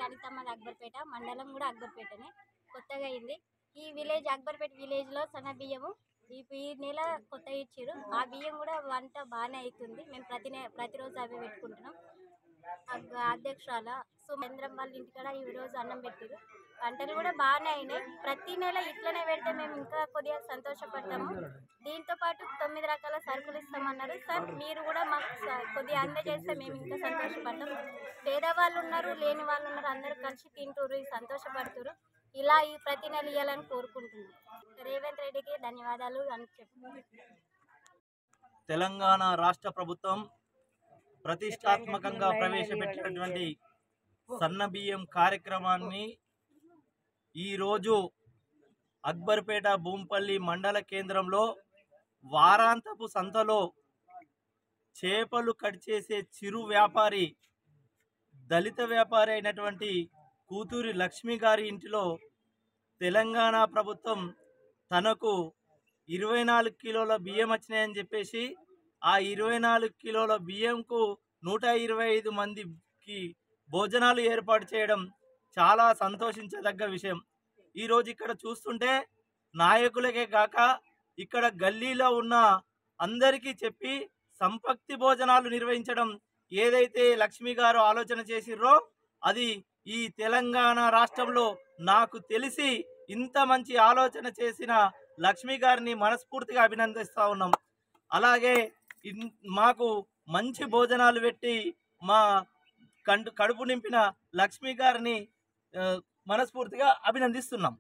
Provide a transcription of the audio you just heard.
అనితమ్మది అక్బర్పేట మండలం కూడా అక్బర్పేటనే కొత్తగా అయింది. ఈ విలేజ్ అక్బర్పేట విలేజ్లో సన్న బియ్యము ఈ నెల కొత్తగా ఇచ్చారు. ఆ బియ్యం కూడా వంట బాగానే అవుతుంది. మేము ప్రతిరోజు అవి పెట్టుకుంటున్నాం. అధ్యక్షురాల సుమేంద్రం వాళ్ళ ఇంటికాడ ఈరోజు అన్నం పెట్టారు. వంటలు కూడా బాగానే అయినాయి. ప్రతి నెల ఇట్లనే పెడితే మేము ఇంకా కొద్దిగా సంతోషపడతాము. దీంతో పాటు 9 రకాల సరుకులు ఇస్తామన్నారు సార్. మీరు కూడా మాకు కొద్దిగా అందజేస్తే మేము ఇంకా సంతోషపడతాం. పేదవాళ్ళు ఉన్నారు, లేని వాళ్ళు ఉన్నారు, అందరూ కలిసి తింటూరు, సంతోషపడుతురు. ఇలా ఈ ప్రతి నెల ఇవ్వాలని కోరుకుంటున్నాం. రేవంత్ రెడ్డికి ధన్యవాదాలు అని చెప్తున్నాం. తెలంగాణ రాష్ట్ర ప్రభుత్వం ప్రతిష్టాత్మకంగా ప్రవేశపెట్టినటువంటి సన్నబియ్యం కార్యక్రమాన్ని ఈరోజు అక్బర్పేట భూంపల్లి మండల కేంద్రంలో వారాంతపు సంతలో చేపలు కట్ చేసే చిరు వ్యాపారి, దళిత వ్యాపారి అయినటువంటి కూతురి లక్ష్మి గారి ఇంటిలో తెలంగాణ ప్రభుత్వం తనకు 24 కిలోల బియ్యం వచ్చినాయని చెప్పేసి ఆ 24 కిలోల బియ్యంకు 125 మందికి భోజనాలు ఏర్పాటు చేయడం చాలా సంతోషించదగ్గ విషయం. ఈరోజు ఇక్కడ చూస్తుంటే నాయకులకే కాక ఇక్కడ గల్లీలో ఉన్న అందరికీ చెప్పి సంపక్తి భోజనాలు నిర్వహించడం ఏదైతే లక్ష్మి గారు ఆలోచన చేసిర్రో అది ఈ తెలంగాణ రాష్ట్రంలో నాకు తెలిసి ఇంత మంచి ఆలోచన చేసిన లక్ష్మి గారిని మనస్ఫూర్తిగా అభినందిస్తూ ఉన్నాం. అలాగే మాకు మంచి భోజనాలు పెట్టి మా కడుపు నింపిన లక్ష్మి గారిని మనస్ఫూర్తిగా అభినందిస్తున్నాం.